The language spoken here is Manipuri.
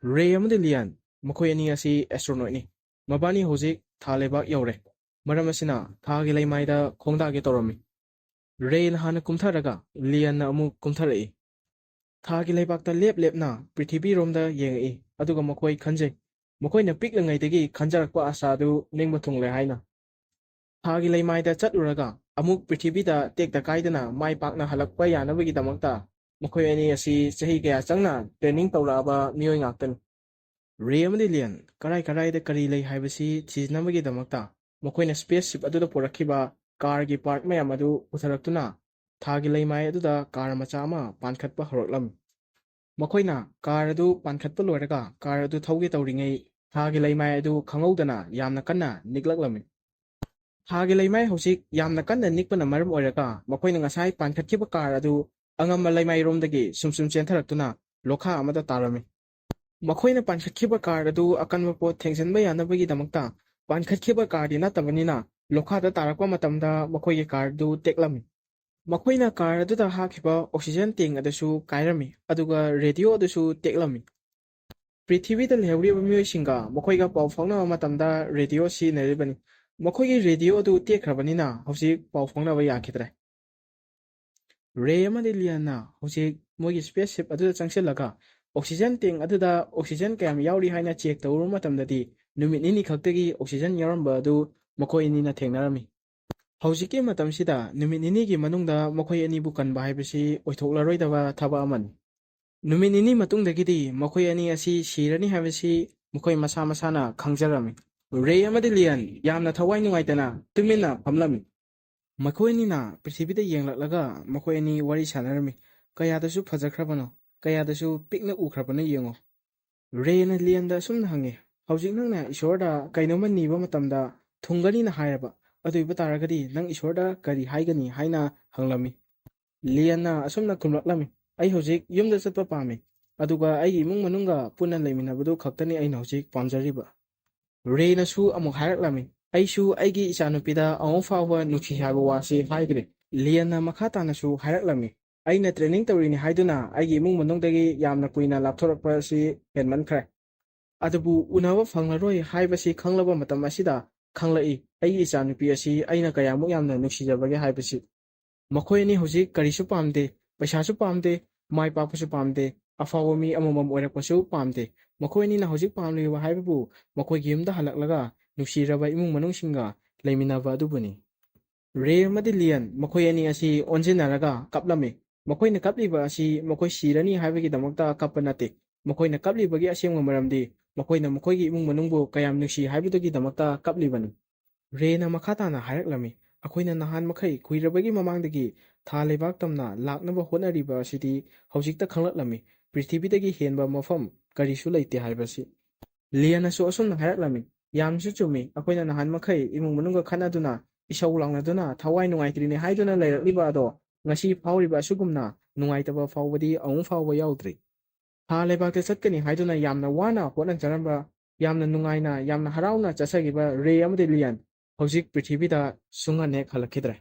ꯔꯦ ꯑꯃꯗꯤ ꯂꯤꯌꯥꯟ ꯃꯈꯣꯏ ꯑꯅꯤ ꯑꯁꯤ ꯑꯦꯁꯇ꯭ꯔꯣꯅꯣꯏꯠꯅꯤ꯫ ꯃꯕꯥꯅꯤ ꯍꯧꯖꯤꯛ ꯊꯥ ꯂꯩꯕꯥꯛ ꯌꯧꯔꯦ, ꯃꯔꯝ ꯑꯁꯤꯅ ꯊꯥꯒꯤ ꯂꯩꯃꯥꯏꯗ ꯈꯣꯡꯗꯥꯒꯦ ꯇꯧꯔꯝꯃꯤ꯫ ꯔꯦꯅ ꯍꯥꯟꯅ ꯀꯨꯝꯊꯔꯒ ꯂꯤꯌꯟꯅ ꯑꯃꯨꯛ ꯀꯨꯝꯊꯔꯛꯏ꯫ ꯊꯥꯒꯤ ꯂꯩꯕꯥꯛꯇ ꯂꯦꯞ ꯂꯦꯞꯅ ꯄ꯭ꯔꯤꯊꯤꯕꯤꯔꯣꯝꯗ ꯌꯦꯡꯉꯛꯏ, ꯑꯗꯨꯒ ꯃꯈꯣꯏ ꯈꯟꯖꯩ, ꯃꯈꯣꯏꯅ ꯄꯤꯛꯂꯤꯉꯩꯗꯒꯤ ꯈꯟꯖꯔꯛꯄ ꯑꯥꯁꯥꯗꯨ ꯅꯤꯡꯕ ꯊꯨꯡꯂꯦ ꯍꯥꯏꯅ꯫ ꯊꯥꯒꯤ ꯂꯩꯃꯥꯏꯗ ꯆꯠꯂꯨꯔꯒ ꯑꯃꯨꯛ ꯄ꯭ꯔꯤꯊꯤꯕꯤꯗ ꯇꯦꯛꯇ ꯀꯥꯏꯗꯅ ꯃꯥꯏ ꯄꯥꯛꯅ ꯍꯜꯂꯛꯄ ꯌꯥꯅꯕꯒꯤꯗꯃꯛꯇ ꯃꯈꯣꯏ ꯑꯅꯤ ꯑꯁꯤ ꯆꯍꯤ ꯀꯌꯥ ꯆꯪꯅ ꯇ꯭ꯔꯦꯅꯤꯡ ꯇꯧꯔꯛꯑꯕ ꯃꯤꯑꯣꯏ ꯉꯥꯛꯇꯅꯤ꯫ ꯔꯦ ꯑꯃꯗꯤ ꯂꯤꯌꯟ ꯀꯔꯥꯏ ꯀꯔꯥꯏꯗ ꯀꯔꯤ ꯂꯩ ꯍꯥꯏꯕꯁꯤ ꯊꯤꯖꯤꯟꯅꯕꯒꯤꯗꯃꯛꯇ ꯃꯈꯣꯏꯅ ꯁ꯭ꯄꯦꯁ ꯁꯤꯞ ꯑꯗꯨꯗ ꯄꯨꯔꯛꯈꯤꯕ ꯀꯥꯔꯒꯤ ꯄꯥꯔꯠ ꯃꯌꯥꯝ ꯑꯗꯨ ꯄꯨꯊꯔꯛꯇꯨꯅ ꯊꯥꯒꯤ ꯂꯩꯃꯥꯏ ꯑꯗꯨꯗ ꯀꯥꯔ ꯃꯆꯥ ꯑꯃ ꯄꯥꯟꯈꯠꯄ ꯍꯧꯔꯛꯂꯝꯃꯤ꯫ ꯃꯈꯣꯏꯅ ꯀꯥꯔ ꯑꯗꯨ ꯄꯥꯟꯈꯠꯄ ꯂꯣꯏꯔꯒ ꯀꯥꯔ ꯑꯗꯨ ꯊꯧꯒꯦ ꯇꯧꯔꯤꯉꯩ ꯊꯥꯒꯤ ꯂꯩꯃꯥꯏ ꯑꯗꯨ ꯈꯪꯍꯧꯗꯅ ꯌꯥꯝꯅ ꯀꯟꯅ ꯅꯤꯛꯂꯛꯂꯝꯃꯤ꯫ ꯊꯥꯒꯤ ꯂꯩꯃꯥꯏ ꯍꯧꯖꯤꯛ ꯌꯥꯝꯅ ꯀꯟꯅ ꯅꯤꯛꯄꯅ ꯃꯔꯝ ꯑꯣꯏꯔꯒ ꯃꯈꯣꯏꯅ ꯉꯁꯥꯏ ꯄꯥꯟꯈꯠꯈꯤꯕ ꯀꯥꯔ ꯑꯗꯨ ꯑꯉꯝꯕ ꯂꯩꯃꯥꯏꯔꯣꯝꯗꯒꯤ ꯁꯨꯝ ꯆꯦꯟꯊꯔꯛꯇꯨꯅ ꯂꯣꯈꯥ ꯑꯃꯗ ꯇꯥꯔꯝꯃꯤ꯫ ꯃꯈꯣꯏꯅ ꯄꯥꯟꯈꯠꯈꯤꯕ ꯀꯥꯔ ꯑꯗꯨ ꯑꯀꯟꯕ ꯄꯣꯠ ꯊꯦꯡꯖꯤꯟꯕ ꯌꯥꯅꯕꯒꯤꯗꯃꯛꯇ ꯄꯥꯟꯈꯠꯈꯤꯕ ꯀꯥꯔꯗꯤ ꯅꯠꯇꯕꯅꯤꯅ ꯂꯣꯈꯥꯗ ꯇꯥꯔꯛꯄ ꯃꯇꯝꯗ ꯃꯈꯣꯏꯒꯤ ꯀꯥꯔ ꯑꯗꯨ ꯇꯦꯛꯂꯝꯃꯤ꯫ ꯃꯈꯣꯏꯅ ꯀꯥꯔ ꯑꯗꯨꯗ ꯍꯥꯞꯈꯤꯕ ꯑꯣꯛꯁꯤꯖꯦꯟ ꯇꯦꯡ ꯑꯗꯨꯁꯨ ꯀꯥꯏꯔꯝꯃꯤ, ꯑꯗꯨꯒ ꯔꯦꯗꯤꯑꯣ ꯑꯗꯨꯁꯨ ꯇꯦꯛꯂꯝꯃꯤ꯫ ꯄ꯭ꯔꯤꯊꯤꯕꯤꯗ ꯂꯩꯍꯧꯔꯤꯕ ꯃꯤꯑꯣꯏꯁꯤꯡꯒ ꯃꯈꯣꯏꯒ ꯄꯥꯎ ꯐꯥꯎꯅꯕ ꯃꯇꯝꯗ ꯔꯦꯗꯤꯑꯣ ꯁꯤꯖꯤꯟꯅꯔꯤꯕꯅꯤ꯫ ꯃꯈꯣꯏꯒꯤ ꯔꯦꯗꯤꯑꯣ ꯑꯗꯨ ꯇꯦꯛꯈ꯭ꯔꯕꯅꯤꯅ ꯍꯧꯖꯤꯛ ꯄꯥꯎ ꯐꯥꯎꯅꯕ ꯌꯥꯈꯤꯗ꯭ꯔꯦ꯫ ꯔꯦ ꯑꯃꯗꯤ ꯂꯤꯌꯟꯅ ꯍꯧꯖꯤꯛ ꯃꯣꯏꯒꯤ ꯁ꯭ꯄꯦꯁ ꯁꯤꯞ ꯑꯗꯨꯗ ꯆꯪꯁꯤꯜꯂꯒ ꯑꯣꯛꯁꯤꯖꯦꯟ ꯇꯦꯡ ꯑꯗꯨꯗ ꯑꯣꯛꯁꯤꯖꯦꯟ ꯀꯌꯥꯝ ꯌꯥꯎꯔꯤ ꯍꯥꯏꯅ ꯆꯦꯛ ꯇꯧꯔꯨꯕ ꯃꯇꯝꯗꯗꯤ ꯅꯨꯃꯤꯠ ꯅꯤꯅꯤ ꯈꯛꯇꯒꯤ ꯑꯣꯛꯁꯤꯖꯦꯟ ꯌꯥꯎꯔꯝꯕ ꯑꯗꯨ ꯃꯈꯣꯏ ꯑꯅꯤꯅ ꯊꯦꯡꯅꯔꯝꯃꯤ꯫ ꯍꯧꯖꯤꯛꯀꯤ ꯃꯇꯝꯁꯤꯗ ꯅꯨꯃꯤꯠ ꯅꯤꯅꯤꯒꯤ ꯃꯅꯨꯡꯗ ꯃꯈꯣꯏ ꯑꯅꯤꯕꯨ ꯀꯟꯕ ꯍꯥꯏꯕꯁꯤ ꯑꯣꯏꯊꯣꯛꯂꯔꯣꯏꯗꯕ ꯊꯕꯛ ꯑꯃꯅꯤ꯫ ꯅꯨꯃꯤꯠ ꯅꯤꯅꯤ ꯃꯇꯨꯡꯗꯒꯤꯗꯤ ꯃꯈꯣꯏ ꯑꯅꯤ ꯑꯁꯤ ꯁꯤꯔꯅꯤ ꯍꯥꯏꯕꯁꯤ ꯃꯈꯣꯏ ꯃꯁꯥ ꯃꯁꯥꯅ ꯈꯪꯖꯔꯝꯃꯤ꯫ ꯔꯦ ꯑꯃꯗꯤ ꯂꯤꯌꯟ ꯌꯥꯝꯅ ꯊꯋꯥꯏ ꯅꯨꯡꯉꯥꯏꯇꯅ ꯇꯨꯃꯤꯟꯅ ꯐꯝꯂꯝꯃꯤ꯫ ꯃꯈꯣꯏ ꯑꯅꯤꯅ ꯄ꯭ꯔꯤꯊꯤꯕꯤꯗ ꯌꯦꯡꯂꯛꯂꯒ ꯃꯈꯣꯏ ꯑꯅꯤ ꯋꯥꯔꯤ ꯁꯥꯟꯅꯔꯝꯃꯤ꯫ ꯀꯌꯥꯗꯁꯨ ꯐꯖꯈ꯭ꯔꯕꯅꯣ, ꯀꯌꯥꯗꯁꯨ ꯄꯤꯛꯅ ꯎꯈ꯭ꯔꯕꯅꯣ ꯌꯦꯡꯉꯣ꯫ ꯔꯦꯅ ꯂꯤꯌꯟꯗ ꯑꯁꯨꯝꯅ ꯍꯪꯉꯤ, ꯍꯧꯖꯤꯛ ꯅꯪꯅ ꯏꯁꯣꯔꯗ ꯀꯩꯅꯣꯝꯃ ꯅꯤꯕ ꯃꯇꯝꯗ ꯊꯨꯡꯒꯅꯤꯅ ꯍꯥꯏꯔꯕ, ꯑꯗꯨꯏꯕ ꯇꯥꯔꯒꯗꯤ ꯅꯪ ꯏꯁꯣꯔꯗ ꯀꯔꯤ ꯍꯥꯏꯒꯅꯤ ꯍꯥꯏꯅ ꯍꯪꯂꯝꯃꯤ꯫ ꯂꯤꯌꯟꯅ ꯑꯁꯨꯝꯅ ꯈꯨꯝꯂꯛꯂꯝꯃꯤ, ꯑꯩ ꯍꯧꯖꯤꯛ ꯌꯨꯝꯗ ꯆꯠꯄ ꯄꯥꯝꯃꯤ, ꯑꯗꯨꯒ ꯑꯩꯒꯤ ꯏꯃꯨꯡ ꯃꯅꯨꯡꯒ ꯄꯨꯟꯅ ꯂꯩꯃꯤꯟꯅꯕꯗꯨ ꯈꯛꯇꯅꯤ ꯑꯩꯅ ꯍꯧꯖꯤꯛ ꯄꯥꯝꯖꯔꯤꯕ꯫ ꯔꯦꯅꯁꯨ ꯑꯃꯨꯛ ꯍꯥꯏꯔꯛꯂꯝꯃꯤ, ꯑꯩꯁꯨ ꯑꯩꯒꯤ ꯏꯆꯥꯅꯨꯄꯤꯗ ꯑꯃꯨꯛ ꯐꯥꯎꯕ ꯅꯨꯡꯁꯤ ꯍꯥꯏꯕ ꯋꯥꯁꯤ ꯍꯥꯏꯗ꯭ꯔꯤ꯫ ꯂꯤꯌꯟꯅ ꯃꯈꯥ ꯇꯥꯅꯁꯨ ꯍꯥꯏꯔꯛꯂꯝꯃꯤ, ꯑꯩꯅ ꯇ꯭ꯔꯦꯅꯤꯡ ꯇꯧꯔꯤꯅꯤ ꯍꯥꯏꯗꯨꯅ ꯑꯩꯒꯤ ꯏꯃꯨꯡ ꯃꯅꯨꯡꯗꯒꯤ ꯌꯥꯝꯅ ꯀꯨꯏꯅ ꯂꯥꯞꯊꯣꯔꯛꯄ ꯑꯁꯤ ꯍꯦꯟꯃꯟꯈ꯭ꯔꯦ꯫ ꯑꯗꯨꯕꯨ ꯎꯅꯕ ꯐꯪꯂꯔꯣꯏ ꯍꯥꯏꯕꯁꯤ ꯈꯪꯂꯕ ꯃꯇꯝ ꯑꯁꯤꯗ ꯈꯪꯂꯛꯏ ꯑꯩꯒꯤ ꯏꯆꯥꯅꯨꯄꯤ ꯑꯁꯤ ꯑꯩꯅ ꯀꯌꯥꯃꯨꯛ ꯌꯥꯝꯅ ꯅꯨꯡꯁꯤꯖꯕꯒꯦ ꯍꯥꯏꯕꯁꯤ꯫ ꯃꯈꯣꯏ ꯑꯅꯤ ꯍꯧꯖꯤꯛ ꯀꯔꯤꯁꯨ ꯄꯥꯝꯗꯦ, ꯄꯩꯁꯥꯁꯨ ꯄꯥꯝꯗꯦ, ꯃꯥꯏ ꯄꯥꯛꯄꯁꯨ ꯄꯥꯝꯗꯦ, ꯑꯐꯥꯎꯕ ꯃꯤ ꯑꯃꯃꯝ ꯑꯣꯏꯔꯛꯄꯁꯨ ꯄꯥꯝꯗꯦ꯫ ꯃꯈꯣꯏ ꯑꯅꯤꯅ ꯍꯧꯖꯤꯛ ꯄꯥꯝꯂꯤꯕ ꯍꯥꯏꯕꯕꯨ ꯃꯈꯣꯏꯒꯤ ꯌꯨꯝꯗ ꯍꯜꯂꯛꯂꯒ ꯅꯨꯡꯁꯤꯔꯕ ꯏꯃꯨꯡ ꯃꯅꯨꯡꯁꯤꯡꯒ ꯂꯩꯃꯤꯟꯅꯕ ꯑꯗꯨꯕꯨꯅꯤ꯫ ꯔꯦ ꯑꯃꯗꯤ ꯂꯤꯌꯟ ꯃꯈꯣꯏ ꯑꯅꯤ ꯑꯁꯤ ꯑꯣꯟꯖꯤꯟꯅꯔꯒ ꯀꯞꯂꯝꯃꯤ꯫ ꯃꯈꯣꯏꯅ ꯀꯞꯂꯤꯕ ꯑꯁꯤ ꯃꯈꯣꯏ ꯁꯤꯔꯅꯤ ꯍꯥꯏꯕꯒꯤꯗꯃꯛꯇ ꯀꯞꯄ ꯅꯠꯇꯦ꯫ ꯃꯈꯣꯏꯅ ꯀꯞꯂꯤꯕꯒꯤ ꯑꯁꯦꯡꯕ ꯃꯔꯝꯗꯤ ꯃꯈꯣꯏꯅ ꯃꯈꯣꯏꯒꯤ ꯏꯃꯨꯡ ꯃꯅꯨꯡꯕꯨ ꯀꯌꯥꯝ ꯅꯨꯡꯁꯤ ꯍꯥꯏꯕꯗꯨꯒꯤꯗꯃꯛꯇ ꯀꯞꯂꯤꯕꯅꯤ꯫ ꯔꯦꯅ ꯃꯈꯥ ꯇꯥꯅ ꯍꯥꯏꯔꯛꯂꯝꯃꯤ, ꯑꯩꯈꯣꯏꯅ ꯅꯍꯥꯟ ꯃꯈꯩ ꯀꯨꯏꯔꯕꯒꯤ ꯃꯃꯥꯡꯗꯒꯤ ꯊꯥ ꯂꯩꯕꯥꯛ ꯇꯝꯅ ꯂꯥꯛꯅꯕ ꯍꯣꯠꯅꯔꯤꯕ ꯑꯁꯤꯗꯤ ꯍꯧꯖꯤꯛꯇ ꯈꯪꯂꯛꯂꯝꯃꯤ, ꯄ꯭ꯔꯤꯊꯤꯕꯤꯗꯒꯤ ꯍꯦꯟꯕ ꯃꯐꯝ ꯀꯔꯤꯁꯨ ꯂꯩꯇꯦ ꯍꯥꯏꯕꯁꯤ꯫ ꯂꯤꯌꯟꯅꯁꯨ ꯑꯁꯨꯝꯅ ꯍꯥꯏꯔꯛꯂꯝꯃꯤ, ꯌꯥꯝꯅꯁꯨ ꯆꯨꯝꯃꯤ, ꯑꯩꯈꯣꯏꯅ ꯅꯍꯥꯟ ꯃꯈꯩ ꯏꯃꯨꯡ ꯃꯅꯨꯡꯒ ꯈꯠꯅꯗꯨꯅ ꯏꯁꯧ ꯂꯥꯡꯅꯗꯨꯅ ꯊꯋꯥꯏ ꯅꯨꯡꯉꯥꯏꯇ꯭ꯔꯤꯅꯤ ꯍꯥꯏꯗꯨꯅ ꯂꯩꯔꯛꯂꯤꯕ ꯑꯗꯣ ꯉꯁꯤ ꯐꯥꯎꯔꯤꯕ ꯑꯁꯤꯒꯨꯝꯅ ꯅꯨꯡꯉꯥꯏꯇꯕ ꯐꯥꯎꯕꯗꯤ ꯑꯃꯨꯛ ꯐꯥꯎꯕ ꯌꯥꯎꯗ꯭ꯔꯤ꯫ ꯊꯥ ꯂꯩꯕꯥꯛꯇ ꯆꯠꯀꯅꯤ ꯍꯥꯏꯗꯨꯅ ꯌꯥꯝꯅ ꯋꯥꯅ ꯍꯣꯠꯅꯖꯔꯝꯕ, ꯌꯥꯝꯅ ꯅꯨꯡꯉꯥꯏꯅ ꯌꯥꯝꯅ ꯍꯔꯥꯎꯅ ꯆꯠꯆꯈꯤꯕ ꯔꯦ ꯑꯃꯗꯤ ꯂꯤꯌꯟ ꯍꯧꯖꯤꯛ ꯄ꯭ꯔꯤꯊꯤꯕꯤꯗ ꯁꯨꯡꯍꯟ ꯍꯦꯛ ꯍꯜꯂꯛꯈꯤꯗ꯭ꯔꯦ꯫